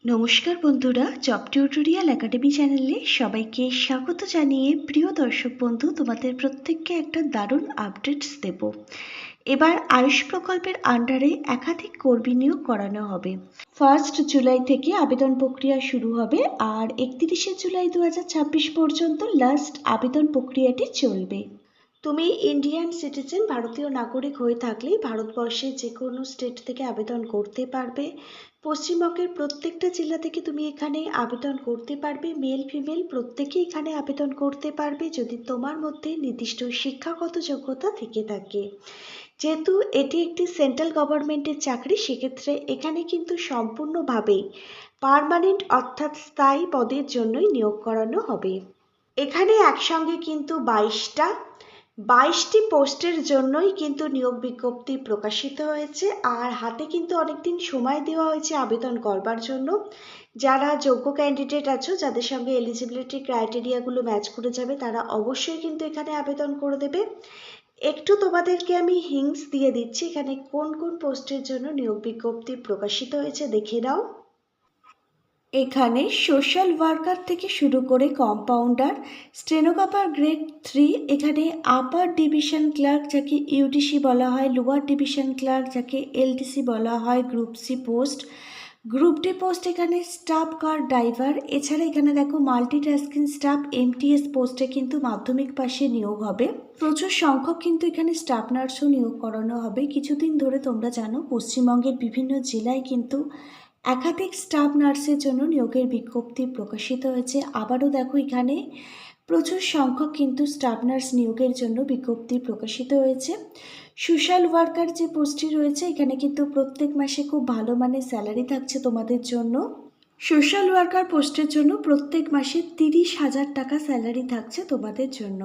নমস্কার বন্ধুরা, job tutorial academy চ্যানেলে সবাইকে স্বাগত জানিয়ে প্রিয় দর্শক বন্ধু, তোমাদের প্রত্যেককে একটা দারুণ আপডেটস দেব। এবার আয়ুষ প্রকল্পের আন্ডারে একাধিক কর্মী নিয়োগ করানো হবে। 1 জুলাই থেকে আবেদন প্রক্রিয়া শুরু হবে আর 31 জুলাই 2026 পর্যন্ত লাস্ট আবেদন প্রক্রিয়াটি চলবে। তুমি ইন্ডিয়ান সিটিজেন, ভারতীয় নাগরিক হয়ে থাকলেই ভারতবর্ষের যে কোনো স্টেট থেকে আবেদন করতে পারবে। পশ্চিমবঙ্গের প্রত্যেকটা জেলা থেকে তুমি এখানে আবেদন করতে পারবে। মেল ফিমেল প্রত্যেকেই এখানে আবেদন করতে পারবে যদি তোমার মধ্যে নির্দিষ্ট শিক্ষাগত যোগ্যতা থেকে থাকে। যেহেতু এটি একটি সেন্ট্রাল গভর্নমেন্টের চাকরি, সেক্ষেত্রে এখানে কিন্তু সম্পূর্ণভাবেই পার্মানেন্ট অর্থাৎ স্থায়ী পদের জন্যই নিয়োগ করানো হবে। এখানে একসঙ্গে কিন্তু 22টি পোস্টের জন্যই কিন্তু নিয়োগ বিজ্ঞপ্তি প্রকাশিত হয়েছে। আর হাতে কিন্তু অনেকদিন সময় দেওয়া হয়েছে আবেদন করবার জন্য। যারা যোগ্য ক্যান্ডিডেট আছো, যাদের সঙ্গে এলিজিবিলিটি ক্রাইটেরিয়াগুলো ম্যাচ করে যাবে, তারা অবশ্যই কিন্তু এখানে আবেদন করে দেবে। একটু তোমাদেরকে আমি হিন্টস দিয়ে দিচ্ছি এখানে কোন কোন পোস্টের জন্য নিয়োগ বিজ্ঞপ্তি প্রকাশিত হয়েছে, দেখে নাও। এখানে সোশ্যাল ওয়ার্কার থেকে শুরু করে কম্পাউন্ডার, স্টেনোগ্রাফার গ্রেড 3, এখানে আপার ডিভিশন ক্লার্ক যাকে ইউডিসি বলা হয়, লোয়ার ডিভিশন ক্লার্ক যাকে এলডিসি বলা হয়, group C post, group D post, এখানে স্টাফ কার ড্রাইভার। এছাড়া এখানে দেখো মাল্টিটাস্কিং স্টাফ এমটিএস পোস্টে কিন্তু মাধ্যমিক পাশে নিয়োগ হবে। প্রচুর সংখ্যক কিন্তু এখানে স্টাফ নার্সও নিয়োগ করানো হবে। কিছুদিন ধরে তোমরা জানো পশ্চিমবঙ্গের বিভিন্ন জেলায় কিন্তু একাধিক স্টাফ নার্সের জন্য নিয়োগের বিজ্ঞপ্তি প্রকাশিত হয়েছে। আবারও দেখো এখানে প্রচুর সংখ্যক কিন্তু স্টাফ নার্স নিয়োগের জন্য বিজ্ঞপ্তি প্রকাশিত হয়েছে। সোশ্যাল ওয়ার্কার যে পোস্টটি রয়েছে, এখানে কিন্তু প্রত্যেক মাসে খুব ভালো মানের স্যালারি থাকছে তোমাদের জন্য। সোশ্যাল ওয়ার্কার পোস্টের জন্য প্রত্যেক মাসে 30,000 টাকা স্যালারি থাকছে তোমাদের জন্য।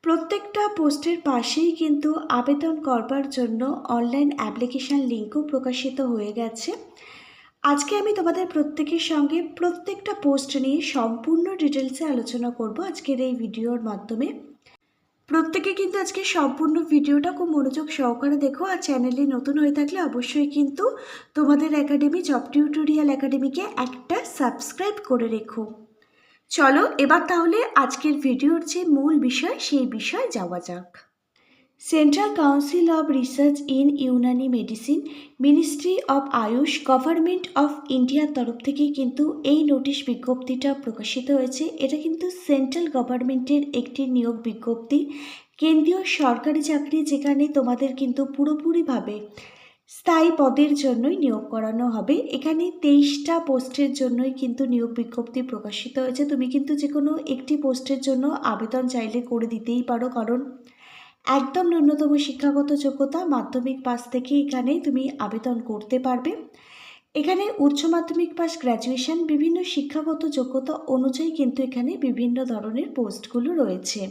প্রত্যেকটা পোস্টের পাশেই কিন্তু আবেদন করবার জন্য অনলাইন অ্যাপ্লিকেশন লিঙ্কও প্রকাশিত হয়ে গেছে। আজকে আমি তোমাদের প্রত্যেকের সঙ্গে প্রত্যেকটা পোস্ট নিয়ে সম্পূর্ণ ডিটেলসে আলোচনা করব আজকের এই ভিডিওর মাধ্যমে। প্রত্যেকে কিন্তু আজকে সম্পূর্ণ ভিডিওটা খুব মনোযোগ সহকারে দেখো। আর চ্যানেলে নতুন হয়ে থাকলে অবশ্যই কিন্তু তোমাদের একাডেমি জব টিউটোরিয়াল একাডেমিকে একটা সাবস্ক্রাইব করে রেখো। চলো এবার তাহলে আজকের ভিডিওর যে মূল বিষয় সেই বিষয়ে যাওয়া যাক। Central council of research in Unani medicine, ministry of Ayush, government of ইন্ডিয়ার তরফ থেকে কিন্তু এই নোটিশ বিজ্ঞপ্তিটা প্রকাশিত হয়েছে। এটা কিন্তু সেন্ট্রাল গভর্নমেন্টের একটি নিয়োগ বিজ্ঞপ্তি, কেন্দ্রীয় সরকারি চাকরি, যেখানে তোমাদের কিন্তু পুরোপুরিভাবে স্থায়ী পদের জন্যই নিয়োগ করানো হবে। এখানে 23টা পোস্টের জন্যই কিন্তু নিয়োগ বিজ্ঞপ্তি প্রকাশিত হয়েছে। তুমি কিন্তু যে কোনো একটি পোস্টের জন্য আবেদন চাইলে করে দিতেই পারো, কারণ একদম ন্যূনতম শিক্ষাগত যোগ্যতা মাধ্যমিক পাস থেকে এখানে তুমি আবেদন করতে পারবে। এখানে উচ্চ মাধ্যমিক পাস, গ্র্যাজুয়েশন, বিভিন্ন শিক্ষাগত যোগ্যতা অনুযায়ী কিন্তু এখানে বিভিন্ন ধরনের পোস্টগুলো রয়েছে।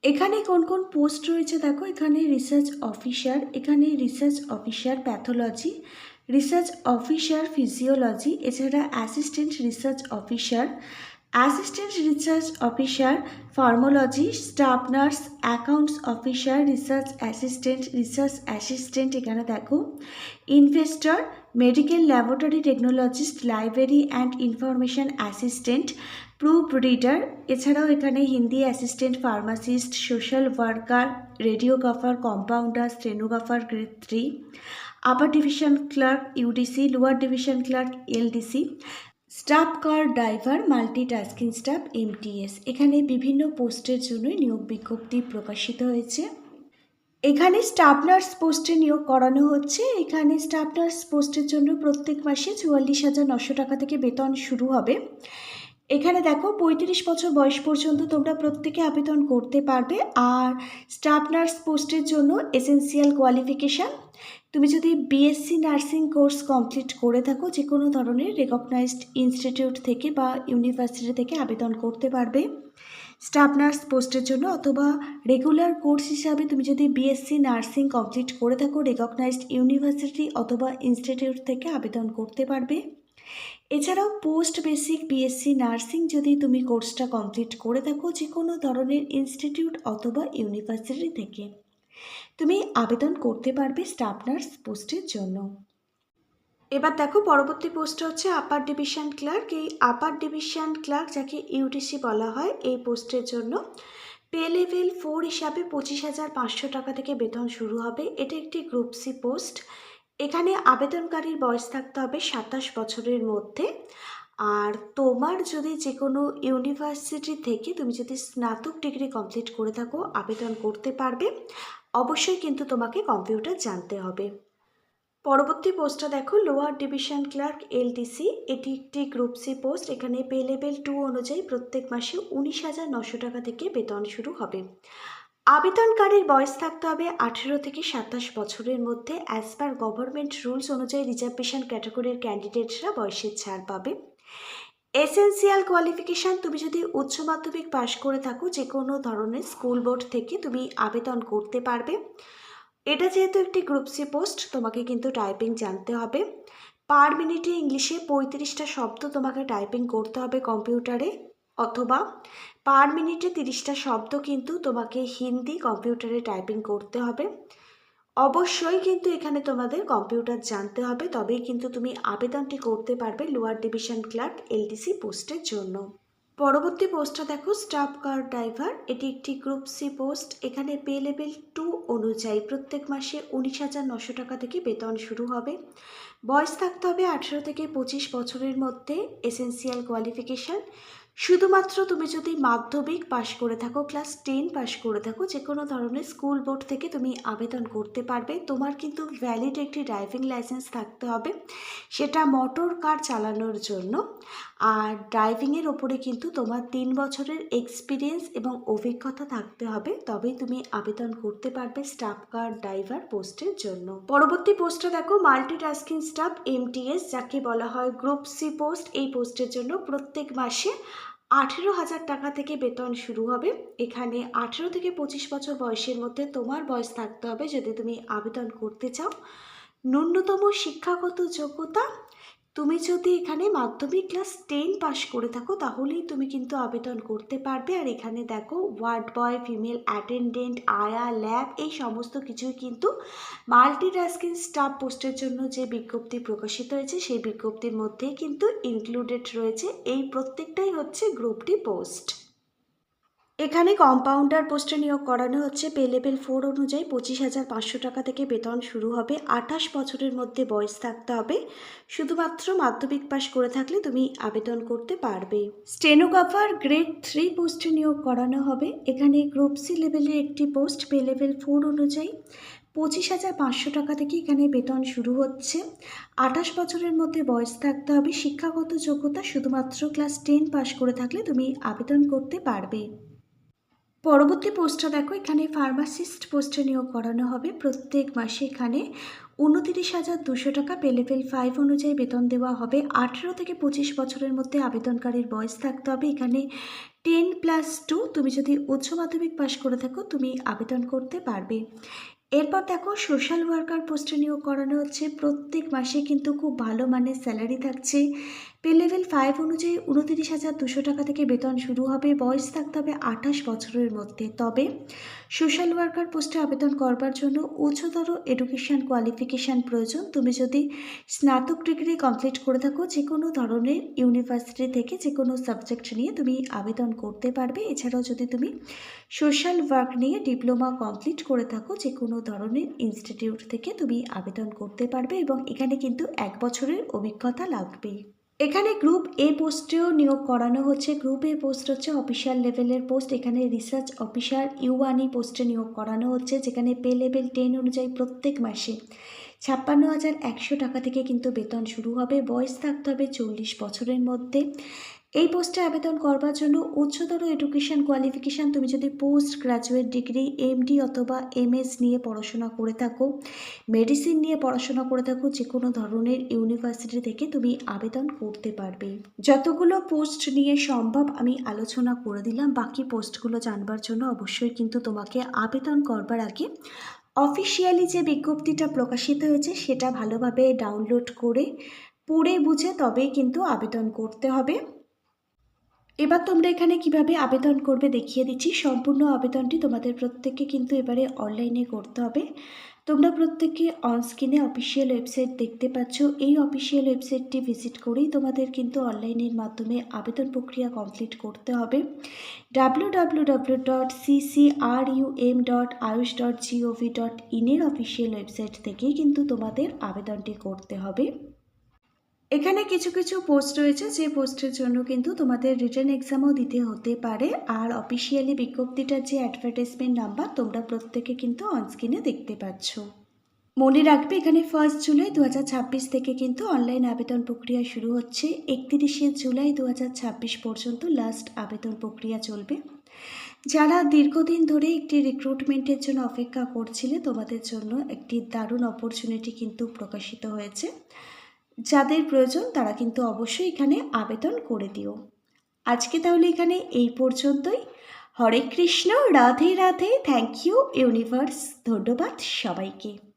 এখানে কোন কোন পোস্ট রয়েছে দেখো। এখানে রিসার্চ অফিসার, এখানে research officer pathology, research officer physiology, এছাড়া assistant research officer, assistant research officer pharmacology, staff nurse, accounts officer, research assistant, এখানে দেখো investor, medical laboratory technologist, library and information assistant, proof reader, এছাড়াও এখানে Hindi assistant, pharmacist, social worker, radiographer, compounder, stenographer grade 3, upper division clerk UDC, lower division clerk LDC, staff car driver, multitasking staff MTS. এখানে বিভিন্ন পোস্টের জন্যই নিয়োগ বিজ্ঞপ্তি প্রকাশিত হয়েছে। এখানে স্টাফ নার্স পোস্টে নিয়োগ করানো হচ্ছে। এখানে স্টাফ নার্স পোস্টের জন্য প্রত্যেক মাসে 44,900 টাকা থেকে বেতন শুরু হবে। এখানে দেখো 35 বছর বয়স পর্যন্ত তোমরা প্রত্যেকে আবেদন করতে পারবে। আর স্টাফ নার্স পোস্টের জন্য এসেন্সিয়াল কোয়ালিফিকেশান, তুমি যদি বিএসসি নার্সিং কোর্স কমপ্লিট করে থাকো যে কোনো ধরনের রেকগনাইজড ইনস্টিটিউট থেকে বা ইউনিভার্সিটি থেকে আবেদন করতে পারবে স্টাফ নার্স পোস্টের জন্য। অথবা রেগুলার কোর্স হিসাবে তুমি যদি বিএসসি নার্সিং কমপ্লিট করে থাকো রেকগনাইজড ইউনিভার্সিটি অথবা ইনস্টিটিউট থেকে আবেদন করতে পারবে। এছাড়াও পোস্ট বেসিক বিএসসি নার্সিং যদি তুমি কোর্সটা কমপ্লিট করে থাকো যে কোনো ধরনের ইনস্টিটিউট অথবা ইউনিভার্সিটি থেকে, তুমি আবেদন করতে পারবে স্টাফ নার্স পোস্টের জন্য। এবার দেখো পরবর্তী পোস্টটা হচ্ছে আপার ডিভিশন ক্লার্ক। এই আপার ডিভিশন ক্লার্ক যাকে ইউডিসি বলা হয়, এই পোস্টের জন্য পে লেভেল 4 হিসাবে 25,500 টাকা থেকে বেতন শুরু হবে। এটা একটি গ্রুপ সি পোস্ট। এখানে আবেদনকারীর বয়স থাকতে হবে 27 বছরের মধ্যে। আর তোমার যদি যে কোনো ইউনিভার্সিটি থেকে তুমি যদি স্নাতক ডিগ্রি কমপ্লিট করে থাকো আবেদন করতে পারবে। অবশ্যই কিন্তু তোমাকে কম্পিউটার জানতে হবে। পরবর্তী পোস্টটা দেখো লোয়ার ডিভিশন ক্লার্ক এলডিসি। এটি একটি গ্রুপ সি পোস্ট। এখানে পে লেভেল 2 অনুযায়ী প্রত্যেক মাসে 19,900 টাকা থেকে বেতন শুরু হবে। আবেদনকারীর বয়স থাকতে হবে 18 থেকে 27 বছরের মধ্যে। অ্যাজ পার গভর্নমেন্ট রুলস অনুযায়ী রিজার্ভেশন ক্যাটাগরির ক্যান্ডিডেটরা বয়সের ছাড় পাবে। এসেন্সিয়াল কোয়ালিফিকেশান, তুমি যদি উচ্চ মাধ্যমিক পাশ করে থাকো যে কোনো ধরনের স্কুল বোর্ড থেকে তুমি আবেদন করতে পারবে। এটা যেহেতু একটি গ্রুপ সি পোস্ট, তোমাকে কিন্তু টাইপিং জানতে হবে। পার মিনিটে ইংলিশে 35টা শব্দ তোমাকে টাইপিং করতে হবে কম্পিউটারে, অথবা পার মিনিটে 30টা শব্দ কিন্তু তোমাকে হিন্দি কম্পিউটারে টাইপিং করতে হবে। অবশ্যই কিন্তু এখানে তোমাদের কম্পিউটার জানতে হবে, তবেই কিন্তু তুমি আবেদনটি করতে পারবে লোয়ার ডিভিশন ক্লার্ক এলডিসি পোস্টের জন্য। পরবর্তী পোস্টটা দেখো স্টাফ কার ড্রাইভার। এটি একটি গ্রুপ সি পোস্ট। এখানে পে লেভেল 2 অনুযায়ী প্রত্যেক মাসে 19,900 টাকা থেকে বেতন শুরু হবে। বয়স থাকতে হবে 18 থেকে 25 বছরের মধ্যে। এসেন্সিয়াল কোয়ালিফিকেশান, শুধুমাত্র তুমি যদি মাধ্যমিক পাশ করে থাকো, ক্লাস 10 পাশ করে থাকো, যে কোনো ধরনের স্কুল বোর্ড থেকে তুমি আবেদন করতে পারবে। তোমার কিন্তু ভ্যালিড একটি ড্রাইভিং লাইসেন্স থাকতে হবে, সেটা মোটর কার চালানোর জন্য। আর ড্রাইভিংয়ের ওপরে কিন্তু তোমার 3 বছরের এক্সপিরিয়েন্স এবং অভিজ্ঞতা থাকতে হবে, তবেই তুমি আবেদন করতে পারবে স্টাফ কার ড্রাইভার পোস্টের জন্য। পরবর্তী পোস্টটা দেখো মাল্টিটাস্কিং স্টাফ এমটিএস, যাকে বলা হয় গ্রুপ সি পোস্ট। এই পোস্টের জন্য প্রত্যেক মাসে 18,000 টাকা থেকে বেতন শুরু হবে। এখানে 18 থেকে 25 বছর বয়সের মধ্যে তোমার বয়স থাকতে হবে যদি তুমি আবেদন করতে চাও। ন্যূনতম শিক্ষাগত যোগ্যতা, তুমি যদি এখানে মাধ্যমিক ক্লাস 10 পাশ করে থাকো তাহলেই তুমি কিন্তু আবেদন করতে পারবে। আর এখানে দেখো ওয়ার্ড বয়, ফিমেল অ্যাটেন্ডেন্ট, আয়া, ল্যাব, এই সমস্ত কিছুই কিন্তু মাল্টিটাস্কিং স্টাফ পোস্টের জন্য যে বিজ্ঞপ্তি প্রকাশিত হয়েছে সেই বিজ্ঞপ্তির মধ্যেই কিন্তু ইনক্লুডেড রয়েছে। এই প্রত্যেকটাই হচ্ছে গ্রুপ ডি পোস্ট। এখানে কম্পাউন্ডার পোস্টে নিয়োগ করানো হচ্ছে। পে লেভেল 4 অনুযায়ী 25,500 টাকা থেকে বেতন শুরু হবে। 28 বছরের মধ্যে বয়স থাকতে হবে। শুধুমাত্র মাধ্যমিক পাশ করে থাকলে তুমি আবেদন করতে পারবে। স্টেনোগ্রাফার গ্রেড 3 পোস্টে নিয়োগ করানো হবে। এখানে গ্রুপ সি লেভেলের একটি পোস্ট। পে লেভেল 4 অনুযায়ী 25,500 টাকা থেকে এখানে বেতন শুরু হচ্ছে। 28 বছরের মধ্যে বয়স থাকতে হবে। শিক্ষাগত যোগ্যতা, শুধুমাত্র ক্লাস 10 পাশ করে থাকলে তুমি আবেদন করতে পারবে। পরবর্তী পোস্টটা দেখো, এখানে ফার্মাসিস্ট পোস্টে নিয়োগ করানো হবে। প্রত্যেক মাসে এখানে 29,200 টাকা পে লেভেল 5 অনুযায়ী বেতন দেওয়া হবে। 18 থেকে 25 বছরের মধ্যে আবেদনকারীর বয়স থাকতে হবে। এখানে 10+2, তুমি যদি উচ্চ মাধ্যমিক পাশ করে থাকো তুমি আবেদন করতে পারবে। এরপর দেখো সোশ্যাল ওয়ার্কার পোস্টে নিয়োগ করানো হচ্ছে। প্রত্যেক মাসে কিন্তু খুব ভালো মানের স্যালারি থাকছে। পে লেভেল 5 অনুযায়ী 29,200 টাকা থেকে বেতন শুরু হবে। বয়স থাকতে হবে 28 বছরের মধ্যে। তবে সোশ্যাল ওয়ার্কার পোস্টে আবেদন করবার জন্য উচ্চতর এডুকেশন কোয়ালিফিকেশান প্রয়োজন। তুমি যদি স্নাতক ডিগ্রি কমপ্লিট করে থাকো যে কোনো ধরনের ইউনিভার্সিটি থেকে যে কোনো সাবজেক্ট নিয়ে তুমি আবেদন করতে পারবে। এছাড়াও যদি তুমি সোশ্যাল ওয়ার্ক নিয়ে ডিপ্লোমা কমপ্লিট করে থাকো যে কোনো ধরনের ইনস্টিটিউট থেকে তুমি আবেদন করতে পারবে, এবং এখানে কিন্তু 1 বছরের অভিজ্ঞতা লাগবে। এখানে গ্রুপ এ পোস্টেও নিয়োগ করানো হচ্ছে। গ্রুপ এ পোস্ট হচ্ছে অফিসিয়াল লেভেলের পোস্ট। এখানে রিসার্চ অফিসার ইউআনি পোস্টে নিয়োগ করানো হচ্ছে, যেখানে পে লেভেল 10 অনুযায়ী প্রত্যেক মাসে 56,100 টাকা থেকে কিন্তু বেতন শুরু হবে। বয়স থাকতে হবে 40 বছরের মধ্যে। এই পোস্টে আবেদন করবার জন্য উচ্চতর এডুকেশন কোয়ালিফিকেশান, তুমি যদি পোস্ট গ্রাজুয়েট ডিগ্রি, এমডি অথবা এমএস নিয়ে পড়াশোনা করে থাকো, মেডিসিন নিয়ে পড়াশোনা করে থাকো, যে কোনো ধরনের ইউনিভার্সিটি থেকে তুমি আবেদন করতে পারবে। যতগুলো পোস্ট নিয়ে সম্ভব আমি আলোচনা করে দিলাম। বাকি পোস্টগুলো জানবার জন্য অবশ্যই কিন্তু তোমাকে আবেদন করবার আগে অফিসিয়ালি যে বিজ্ঞপ্তিটা প্রকাশিত হয়েছে সেটা ভালোভাবে ডাউনলোড করে পড়ে বুঝে তবেই কিন্তু আবেদন করতে হবে। এবার তোমরা এখানে কিভাবে আবেদন করবে দেখিয়ে দিচ্ছি। সম্পূর্ণ আবেদনটি তোমাদের প্রত্যেককে কিন্তু এবারে অনলাইনে করতে হবে। তোমরা প্রত্যেকে অনস্ক্রিনে অফিসিয়াল ওয়েবসাইট দেখতে পাচ্ছ। এই অফিসিয়াল ওয়েবসাইটটি ভিজিট করেই তোমাদের কিন্তু অনলাইনের মাধ্যমে আবেদন প্রক্রিয়া কমপ্লিট করতে হবে। www.ccrum.ayush.gov.in এর অফিসিয়াল ওয়েবসাইট থেকেই কিন্তু তোমাদের আবেদনটি করতে হবে। এখানে কিছু কিছু পোস্ট রয়েছে, যে পোস্টের জন্য কিন্তু তোমাদের রিটেন এক্সামও দিতে হতে পারে। আর অফিসিয়ালি বিজ্ঞপ্তিটার যে অ্যাডভার্টাইজমেন্ট নাম্বার তোমরা প্রত্যেকে কিন্তু অনস্ক্রিনে দেখতে পাচ্ছ। মনে রাখবে এখানে 1 জুলাই 2026 থেকে কিন্তু অনলাইন আবেদন প্রক্রিয়া শুরু হচ্ছে। 31শে জুলাই 2026 পর্যন্ত লাস্ট আবেদন প্রক্রিয়া চলবে। যারা দীর্ঘদিন ধরে একটি রিক্রুটমেন্টের জন্য অপেক্ষা করছিলে, তোমাদের জন্য একটি দারুণ অপরচুনিটি কিন্তু প্রকাশিত হয়েছে। যাদের প্রয়োজন তারা কিন্তু অবশ্যই এখানে আবেদন করে দিও। আজকে তাহলে এখানে এই পর্যন্তই। Hare Krishna, Radhe Radhe, thank you universe, ধন্যবাদ সবাইকে।